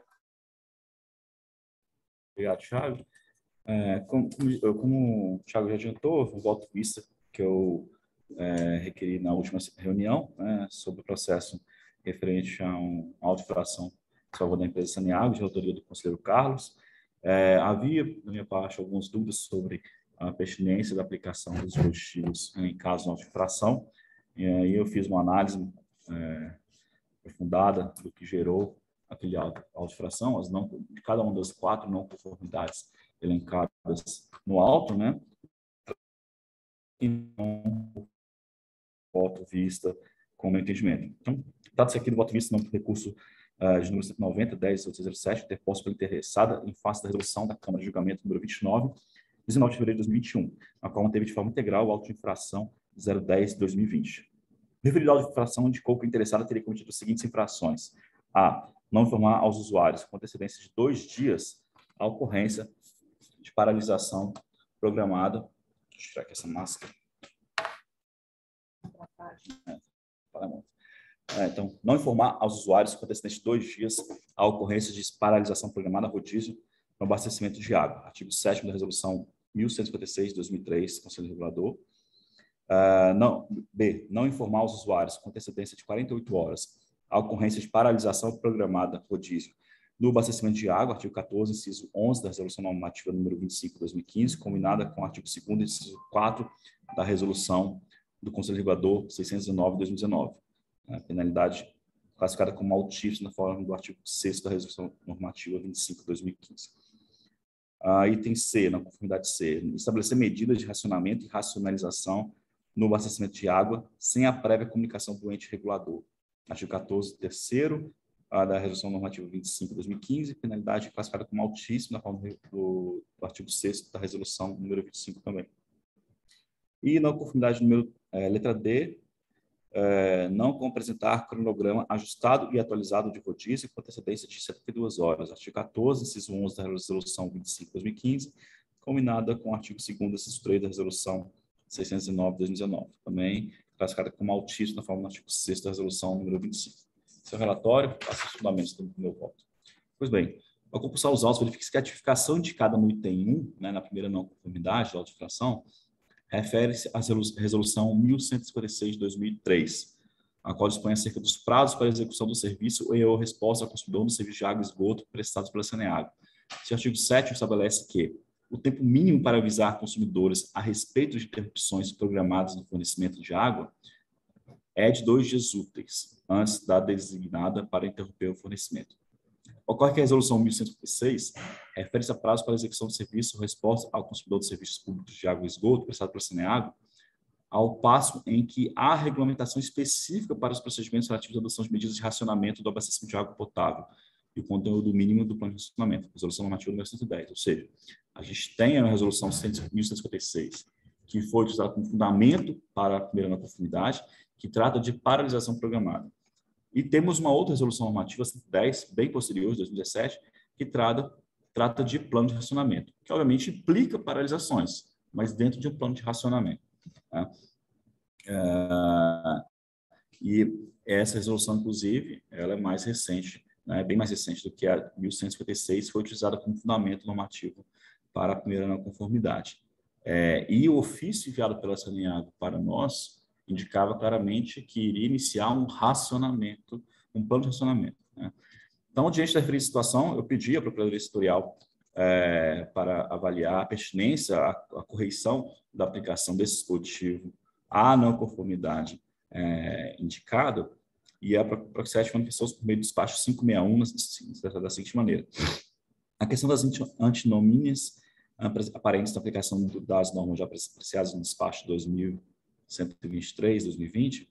Obrigado, Thiago. Como o Thiago já adiantou, o voto vista que eu requeri na última reunião, né, sobre o processo referente a uma auto-infração a favor da empresa Saneago, de autoria do conselheiro Carlos. Havia, da minha parte, algumas dúvidas sobre a pertinência da aplicação dos dispositivos em caso de auto-infração, e aí eu fiz uma análise aprofundada do que gerou aquele auto-infração, de cada uma das 4 não conformidades elencadas no auto, né? E voto vista com o meu entendimento. Então, trata-se aqui do voto vista no recurso de número 190-10-807, interposto pela interessada em face da resolução da Câmara de Julgamento número 29, 19 de fevereiro de 2021, a qual manteve de forma integral o auto de infração 010-2020. Referido ao auto de infração, indicou que o interessado teria cometido as seguintes infrações: a. Não informar aos usuários com antecedência de 2 dias a ocorrência de paralisação programada. Deixa eu tirar aqui essa máscara. Então, não informar aos usuários com antecedência de 2 dias a ocorrência de paralisação programada rodízio no abastecimento de água. Artigo 7º da Resolução 1156 de 2003, Conselho Regulador. B. Não informar aos usuários com antecedência de 48 horas a ocorrência de paralisação programada rodízio no abastecimento de água, artigo 14, inciso 11 da Resolução Normativa número 25 de 2015, combinada com o artigo 2º, inciso 4 da Resolução do Conselho Regulador 609 de 2019. A penalidade classificada como altíssima na forma do artigo 6º da Resolução Normativa 25 de 2015. Item C, na conformidade C, estabelecer medidas de racionamento e racionalização no abastecimento de água sem a prévia comunicação do ente regulador. Artigo 14, terceiro da Resolução Normativa 25 de 2015, penalidade classificada como altíssima na forma do artigo 6º da Resolução número 25 também. E na conformidade número letra D, não apresentar cronograma ajustado e atualizado de rodízio com antecedência de 72 horas. Artigo 14, inciso 11 da Resolução 25 de 2015, combinada com o artigo 2º, inciso 3 da Resolução 609 de 2019. Também classificada como altíssimo na forma do artigo 6º da Resolução número 25. Seu relatório, faça os fundamentos do meu voto. Pois bem, ao compulsar os autos, verifique-se que a tipificação indicada no item 1, né, na primeira não conformidade da auto-infração, refere-se à Resolução 1156 de 2003, a qual dispõe acerca dos prazos para a execução do serviço e ou resposta ao consumidor no serviço de água e esgoto prestados pela Saneago. Esse artigo 7 estabelece que o tempo mínimo para avisar consumidores a respeito de interrupções programadas no fornecimento de água é de 2 dias úteis, antes da designada para interromper o fornecimento. Ocorre que a Resolução 1156 refere-se a prazo para a execução do serviço ou resposta ao consumidor de serviços públicos de água e esgoto prestado pela Saneago, ao passo em que há regulamentação específica para os procedimentos relativos à adoção de medidas de racionamento do abastecimento de água potável, e o conteúdo mínimo do plano de racionamento, resolução normativa número 110. Ou seja, a gente tem a resolução 1156, que foi utilizada como fundamento para a primeira não conformidade, que trata de paralisação programada. E temos uma outra resolução normativa 110, bem posterior, de 2017, que trata de plano de racionamento, que obviamente implica paralisações, mas dentro de um plano de racionamento. Tá? E essa resolução, inclusive, ela é mais recente, né, bem mais recente do que a 1156, foi utilizada como fundamento normativo para a primeira não conformidade. E o ofício enviado pela Saneago para nós indicava claramente que iria iniciar um racionamento, um plano de racionamento. Né? Então, diante da referida situação, eu pedi à Procuradoria Setorial para avaliar a pertinência, a correção da aplicação desse dispositivo à não conformidade indicada, e a Proxet manifestou-se por meio do despacho 561 da seguinte maneira. A questão das antinomínias aparentes da aplicação das normas já apreciadas no despacho 2123/2020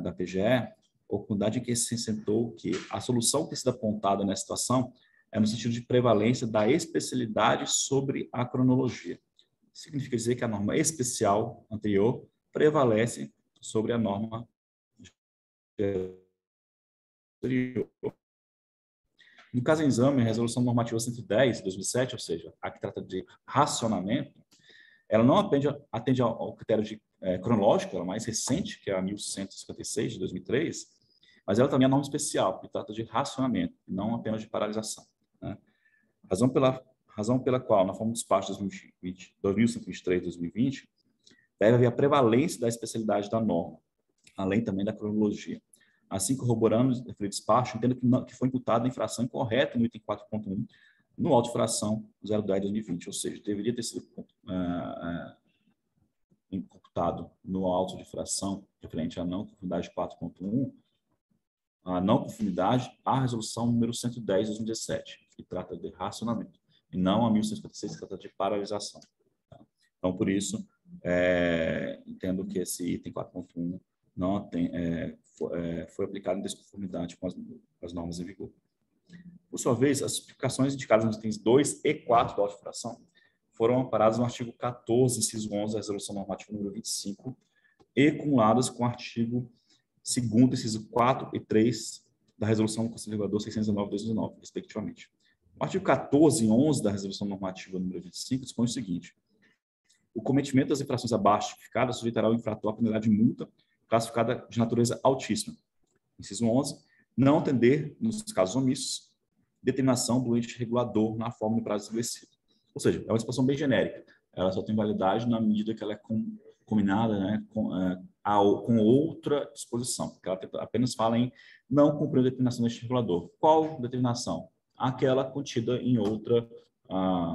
da PGE, a oportunidade em que se sentou que a solução que tem sido apontada nessa situação é no sentido de prevalência da especialidade sobre a cronologia. Significa dizer que a norma especial anterior prevalece sobre a norma anterior. No caso em exame, a Resolução Normativa 110, de 2007, ou seja, a que trata de racionamento, ela não atende ao critério cronológico, ela é mais recente, que é a 1156, de 2003, mas ela também é a norma especial, que trata de racionamento, não apenas de paralisação. Né? Razão pela qual, na forma do despacho 2123 de 2020, deve haver a prevalência da especialidade da norma, além também da cronologia. Assim, corroborando o referido despacho, entendo que foi imputada a infração incorreta no item 4.1, no auto de infração 010/2020, ou seja, deveria ter sido imputado no auto de infração referente à não conformidade 4.1, a não conformidade à resolução número 110/2017, que trata de racionamento, e não a 1156, que trata de paralisação. Tá? Então, por isso, entendo que esse item 4.1 não tem, foi aplicado em desconformidade com as normas em vigor. Por sua vez, as explicações indicadas nos itens 2 e 4 da auto de infração foram amparadas no artigo 14, inciso 11 da Resolução Normativa número 25 e cumuladas com o artigo 2º, inciso 4 e 3 da Resolução do Conselho Regulador 619/2009, respectivamente. O artigo 14 e 11 da Resolução Normativa número 25 dispõe o seguinte: o cometimento das infrações abaixo tipificadas sujeitará o infrator à penalidade de multa classificada de natureza altíssima. Inciso 11, não atender, nos casos omissos, determinação do ente regulador na forma e prazo estabelecido. Ou seja, é uma disposição bem genérica. Ela só tem validade na medida que ela é combinada, né, com outra disposição, porque ela apenas fala em não cumprir a determinação do ente regulador. Qual determinação? Aquela contida em outra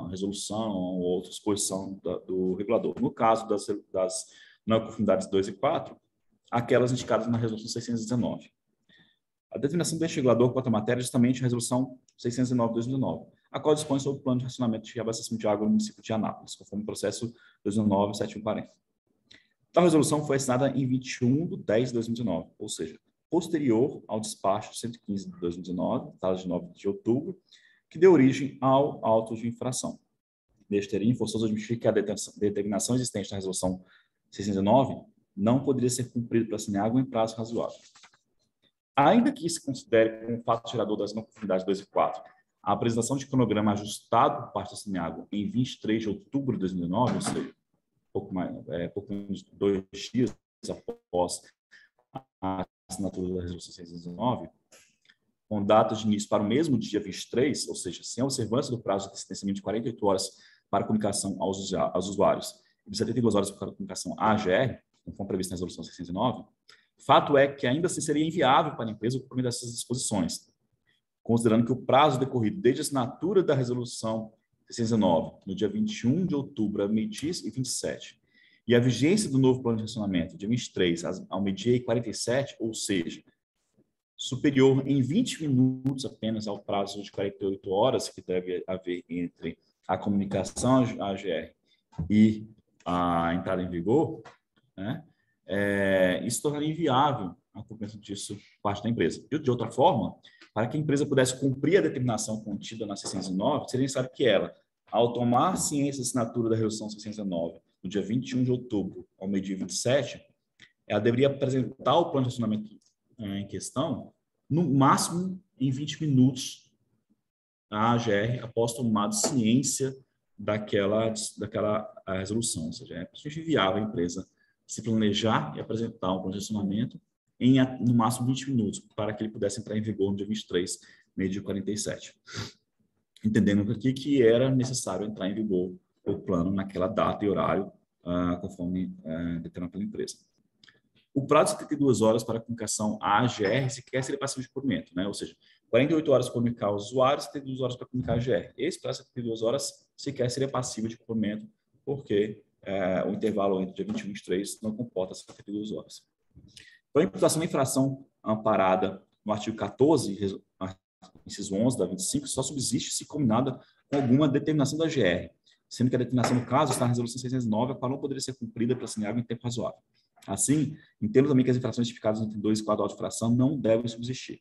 resolução ou outra disposição do regulador. No caso das não conformidades 2 e 4, aquelas indicadas na resolução 619. A determinação do ente regulador quanto à matéria é justamente a resolução 619/2009, a qual dispõe sobre o plano de racionamento de reabastecimento de água no município de Anápolis, conforme o processo 2009-7140. Tal resolução foi assinada em 21/10/2019, ou seja, posterior ao despacho 115 de 2019, data de 9 de outubro, que deu origem ao auto de infração. Neste terim, forçoso admitir que a determinação existente na resolução 609 não poderia ser cumprida pela Saneago em prazo razoável. Ainda que se considere como fato gerador das não conformidades 2 e 4 a apresentação de cronograma ajustado por parte da Saneago em 23 de outubro de 2009, ou seja, pouco menos de 2 dias após a assinatura da resolução 619, com data de início para o mesmo dia 23, ou seja, sem a observância do prazo de distanciamento de 48 horas para comunicação aos usuários e de 72 horas para comunicação à AGR, conforme previsto na resolução 609, fato é que ainda assim seria inviável para a empresa o cumprimento dessas disposições, considerando que o prazo decorrido desde a assinatura da resolução 609, no dia 21 de outubro, ao meio-dia e 27, e a vigência do novo plano de racionamento, dia 23 ao meio-dia e 47, ou seja, superior em 20 minutos apenas ao prazo de 48 horas que deve haver entre a comunicação à AGR e a entrada em vigor, né? Isso tornaria inviável ao cumprimento disso por parte da empresa. E, de outra forma, para que a empresa pudesse cumprir a determinação contida na 609, seria necessário que ela, ao tomar ciência da assinatura da resolução 609, no dia 21 de outubro ao meio-dia 27, ela deveria apresentar o plano de racionamento em questão, no máximo em 20 minutos, à AGR, após tomar ciência daquela resolução. Ou seja, é absolutamente viável a empresa se planejar e apresentar um plano de racionamento em, no máximo, 20 minutos, para que ele pudesse entrar em vigor no dia 23, meio-dia 47. Entendendo aqui que era necessário entrar em vigor o plano naquela data e horário, conforme determinado pela empresa. O prazo de 72 horas para a comunicação à AGR sequer seria passível de cumprimento, né? Ou seja, 48 horas para comunicar ao usuário, 72 horas para comunicar à AGR. Esse prazo de 72 horas sequer seria passível de cumprimento, porque o intervalo entre o dia 21 e 23 não comporta 72 horas. Então, a imputação da infração amparada no artigo 14, inciso 11 da 25, só subsiste se combinada com alguma determinação da AGR, sendo que a determinação do caso está na resolução 609, a qual não poderia ser cumprida pela SENEAGO em tempo razoável. Assim, entendo também que as infrações tipificadas no item 2 e 4 do auto de infração não devem subsistir.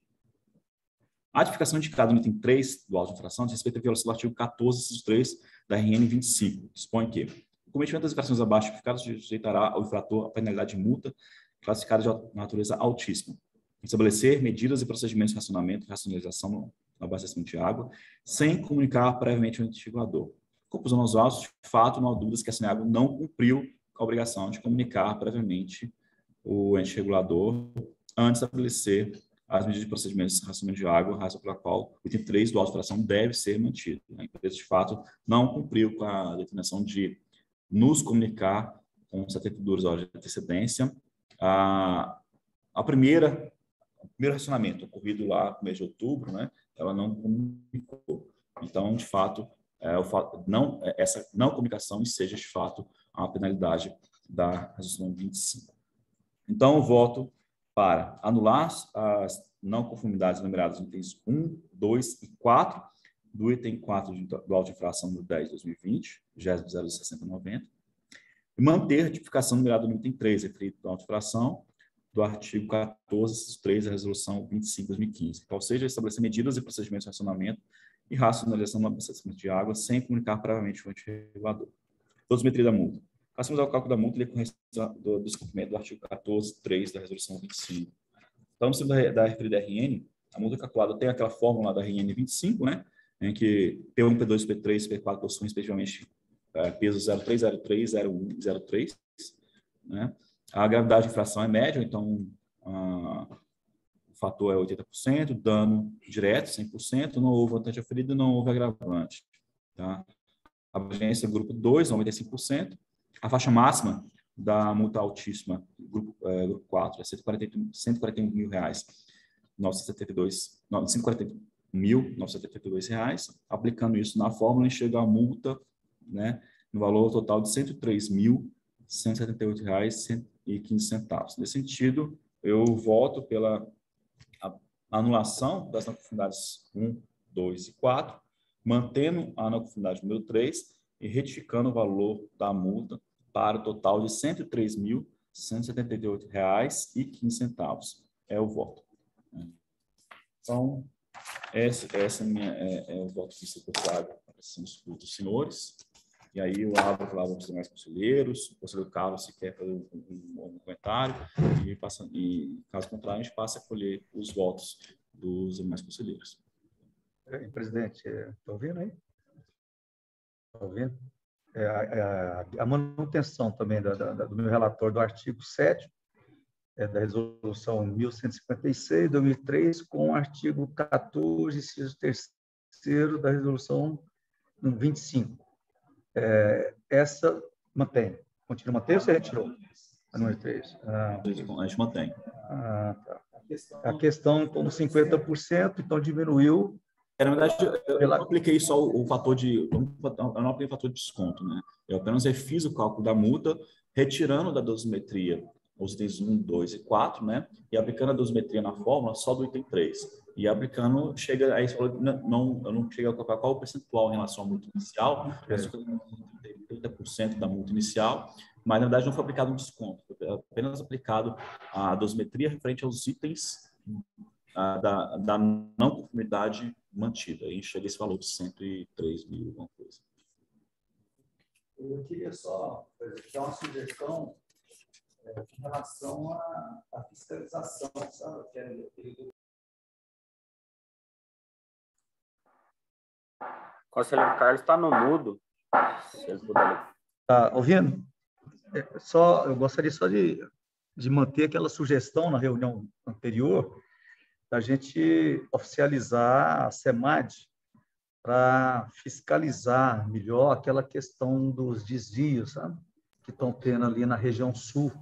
A tipificação indicada no item 3 do auto de infração diz respeito à violação do artigo 14, inciso 3 da RN 25, dispõe que o cometimento das infrações abaixo tipificadas sujeitará ao infrator a penalidade de multa classificada de natureza altíssima. Estabelecer medidas e procedimentos de racionamento e racionalização no abastecimento de água, sem comunicar previamente ao ente regulador. Conclusão aos autos, de fato, não há dúvidas que a SENEAGO não cumpriu a obrigação de comunicar previamente o ente regulador antes de estabelecer as medidas de procedimentos de racionamento de água, razão pela qual o item 3 do auto de infração deve ser mantido. A empresa, de fato, não cumpriu com a determinação de nos comunicar com 72 horas de antecedência o primeiro racionamento ocorrido lá no mês de outubro, né, ela não comunicou. Então, de fato, essa não comunicação seja, de fato, a penalidade da resolução 25. Então, eu voto para anular as não conformidades numeradas nos itens 1, 2 e 4 do item 4 do auto de infração do 10 de 2020, GES 06090, e manter a tipificação numerada no item 3, referido do auto de infração, do artigo 14, 3 da resolução 25 de 2015, ou seja, estabelecer medidas e procedimentos de racionamento e racionalização no abastecimento de água sem comunicar previamente o ente regulador. Dosimetria da multa. Passamos ao cálculo da multa e decorrência do descumprimento do artigo 14, 3 da resolução 25. Então, no sentido da referida RN, a multa calculada tem aquela fórmula da RN 25, né, em que P1, P2, P3 e P4 possuem, respectivamente, peso 0,3, 0,1 e 0,3, né? A gravidade de infração é média, então o fator é 80%, dano direto 100%, não houve vantagem oferida, não houve agravante. Tá? A abrangência grupo 2, 95%. A faixa máxima da multa altíssima, grupo 4, é R$141 mil, R$141.972. Aplicando isso na fórmula, chega a multa, né, no valor total de R$103.178,15. Nesse sentido, eu voto pela anulação das não conformidades 1, 2 e 4, mantendo a não conformidade número 3 e retificando o valor da multa para o total de R$103.178,15. É o voto. Então, esse é o voto que se traga para os senhores. E aí eu abro a palavra para os demais conselheiros, o conselheiro Carlos, se quer fazer um comentário, e caso contrário, a gente passa a colher os votos dos demais conselheiros. Presidente, está ouvindo aí? Está ouvindo? A manutenção também do meu relatório do artigo 7 da resolução 1156, 2003, com o artigo 14, inciso 3º da resolução 25. Essa mantém. Continua mantendo ou você retirou? A número 3. A gente mantém. Tá. A questão, como 50%, então diminuiu. Na verdade, eu não apliquei só o fator de... Eu não apliquei o fator de desconto, né? Eu apenas refiz o cálculo da multa, retirando da dosimetria os itens 1, 2 e 4, né? E aplicando a dosimetria na fórmula só do item 3. E aplicando, chega aí, eu não cheguei a colocar qual o percentual em relação à multa inicial, 30% da multa inicial, mas na verdade não foi aplicado um desconto, foi apenas aplicado a dosimetria referente aos itens da não conformidade mantida. Aí chega esse valor de 103 mil, alguma coisa. Eu queria só dar uma sugestão em relação à fiscalização, sabe? O conselheiro Carlos está no mudo. Tá ouvindo? Eu gostaria só de manter aquela sugestão na reunião anterior, da gente oficializar a SEMAD para fiscalizar melhor aquela questão dos desvios, sabe? Que estão tendo ali na região sul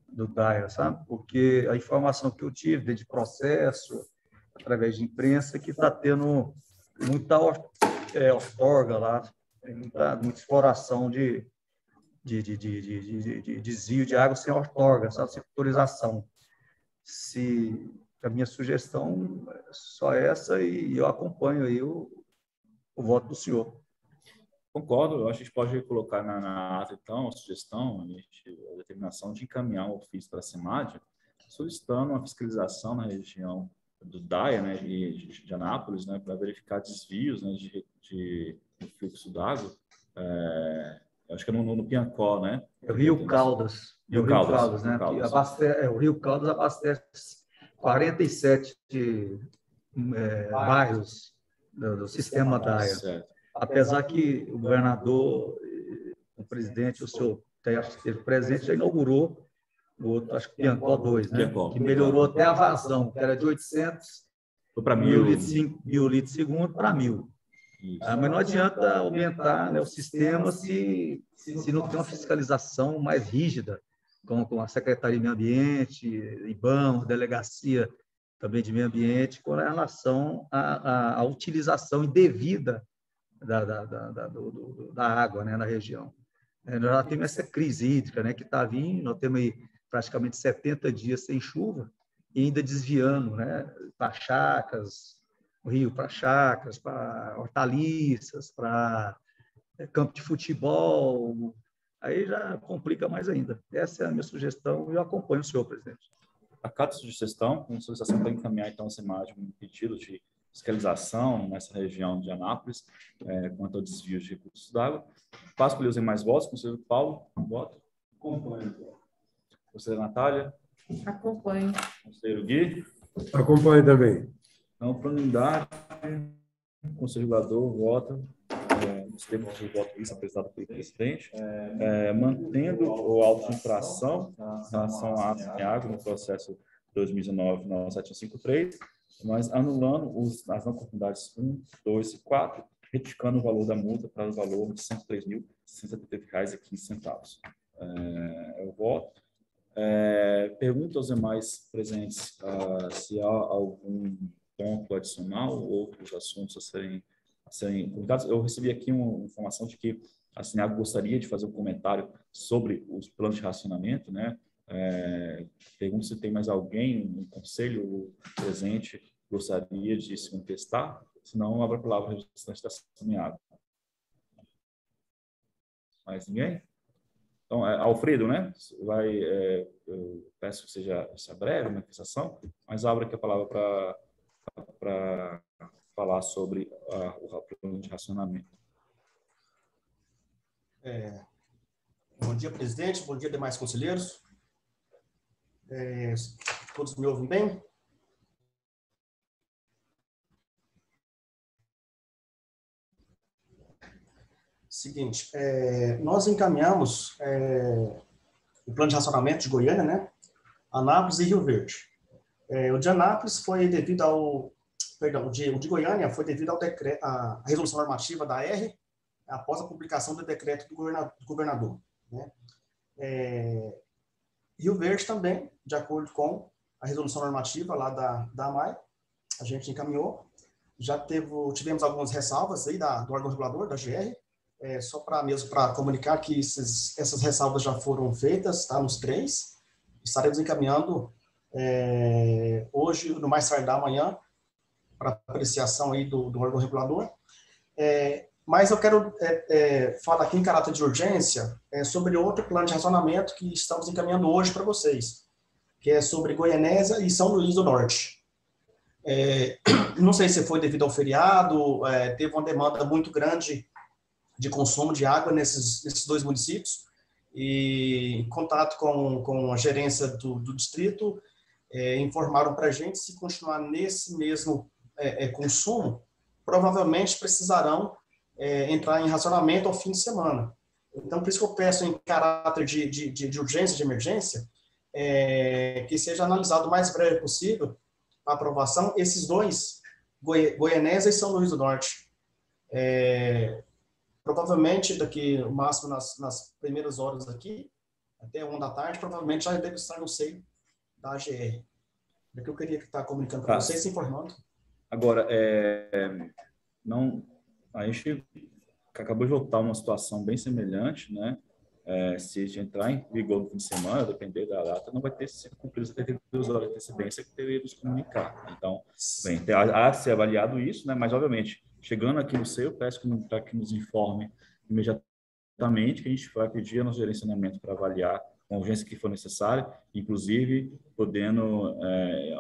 do DAIA, sabe? Porque a informação que eu tive de processo, através de imprensa, que está tendo muita outorga lá, muita exploração de desvio de água sem outorga, sabe? Sem autorização. A minha sugestão é só essa e eu acompanho aí o voto do senhor. Concordo, eu acho que a gente pode colocar na ata, então, a sugestão, a determinação de encaminhar um ofício para a SEMAD, solicitando uma fiscalização na região do DAIA, né, de Anápolis, né, para verificar desvios, né, de fluxo d'água. Acho que é no Piancó, né? É o Rio Caldas. Rio Caldas, né? O Rio Caldas abastece 47 bairros do sistema DAIA. Certo. Apesar que o governador, o presidente, o senhor esteve presente, já inaugurou o outro, acho que Piancó 2, né? Piancó. Que melhorou até a vazão, que era de 800 mil litros segundo para 1.000. Mas não adianta aumentar, né, o sistema se não tem uma fiscalização mais rígida, com a Secretaria de Meio Ambiente, IBAMA, Delegacia também de Meio Ambiente, com relação à utilização indevida da água, né, na região. Nós já temos essa crise hídrica, né, que está vindo, nós temos aí praticamente 70 dias sem chuva e ainda desviando, né, para chacras, o rio para chacras, para hortaliças, para campo de futebol, aí já complica mais ainda. Essa é a minha sugestão e eu acompanho o senhor, presidente. Acato a sugestão, uma solicitação para encaminhar, então, a SEMAD um pedido de fiscalização nessa região de Anápolis, quanto ao desvio de recursos d'água. Passo para os demais votos. Conselheiro Paulo, voto. Acompanho. Conselheira Natália. Acompanho. Conselheiro Gui. Acompanho também. Então, por unanimidade, o Conselho Regulador vota nos termos do voto apresentado pelo presidente, mantendo o auto de infração em relação à água no processo 2019-9753, mas anulando as não conformidades 1, 2 e 4, retificando o valor da multa para o valor de R$ 103.173,15. Eu voto. Pergunto aos demais presentes se há algum ponto adicional ou outros assuntos a serem convidados. Eu recebi aqui uma informação de que a SENAG gostaria de fazer um comentário sobre os planos de racionamento, né? Pergunto se tem mais alguém no conselho presente que gostaria de se manifestar, senão abro a palavra ao restante da SENAG. Mais ninguém? Então, Alfredo, né? Eu peço que seja breve a manifestação, mas abro aqui a palavra para falar sobre o plano de racionamento. Bom dia, presidente. Bom dia, demais conselheiros. Todos me ouvem bem? Seguinte, nós encaminhamos o plano de racionamento de Goiânia, né? Anápolis e Rio Verde. O de Anápolis foi devido ao... Perdão, o de Goiânia foi devido ao decreto, à resolução normativa da R, após a publicação do decreto do governador, né? Rio Verde também, de acordo com a resolução normativa lá da AMAI, a gente encaminhou. Já tivemos algumas ressalvas aí do órgão regulador, da GR, só para comunicar que essas ressalvas já foram feitas, tá, nos 3. Estaremos encaminhando hoje, no mais tarde da manhã, para apreciação aí do órgão regulador. Mas eu quero falar aqui em caráter de urgência sobre outro plano de racionamento que estamos encaminhando hoje para vocês, que é sobre Goianésia e São Luís do Norte. Não sei se foi devido ao feriado, teve uma demanda muito grande de consumo de água nesses dois municípios, e em contato com a gerência do distrito, informaram para a gente, se continuar nesse mesmo consumo, provavelmente precisarão entrar em racionamento ao fim de semana. Então, por isso que eu peço, em caráter de urgência, de emergência, que seja analisado o mais breve possível a aprovação, esses dois, Goianésia e São Luís do Norte. Provavelmente, daqui, no máximo, nas primeiras horas daqui, até 1 da tarde, provavelmente já deve estar no seio da AGR. É que eu queria estar comunicando com vocês, se informando. Agora, a gente acabou de voltar uma situação bem semelhante, né? Se a gente entrar em vigor no fim de semana, depender da data, não vai ter sido cumprido 72 horas de antecedência que teria nos comunicar. Então, bem, há de ser avaliado isso, né? Mas, obviamente, chegando aqui no seu, eu peço para que nos informe imediatamente, que a gente vai pedir nosso gerenciamento para avaliar com a urgência que for necessária, inclusive podendo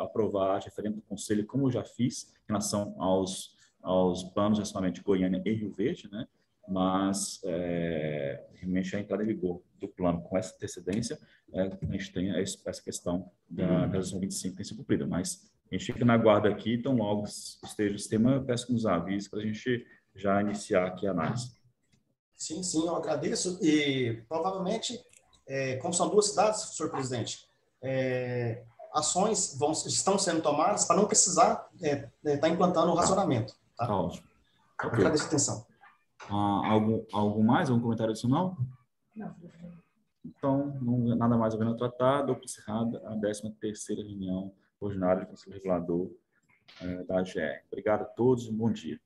aprovar, referente do Conselho, como eu já fiz, em relação aos planos de racionamento de Goiânia e Rio Verde, né? Mas, realmente, a entrada em vigor do plano com essa antecedência, a gente tem essa questão da resolução 25 tem sido cumprida, mas a gente fica na guarda aqui, então logo esteja o sistema, eu peço que nos avise para a gente já iniciar aqui a análise. Sim, eu agradeço, e provavelmente, como são duas cidades, senhor presidente, ações estão sendo tomadas para não precisar estar implantando o racionamento. Tá? Ótimo. Okay. Agradeço a atenção. Algum mais? Algum comentário adicional? Não. Então, nada mais havendo tratado, ou encerrada a 13ª reunião ordinária do Conselho Regulador da AGR. Obrigado a todos e um bom dia.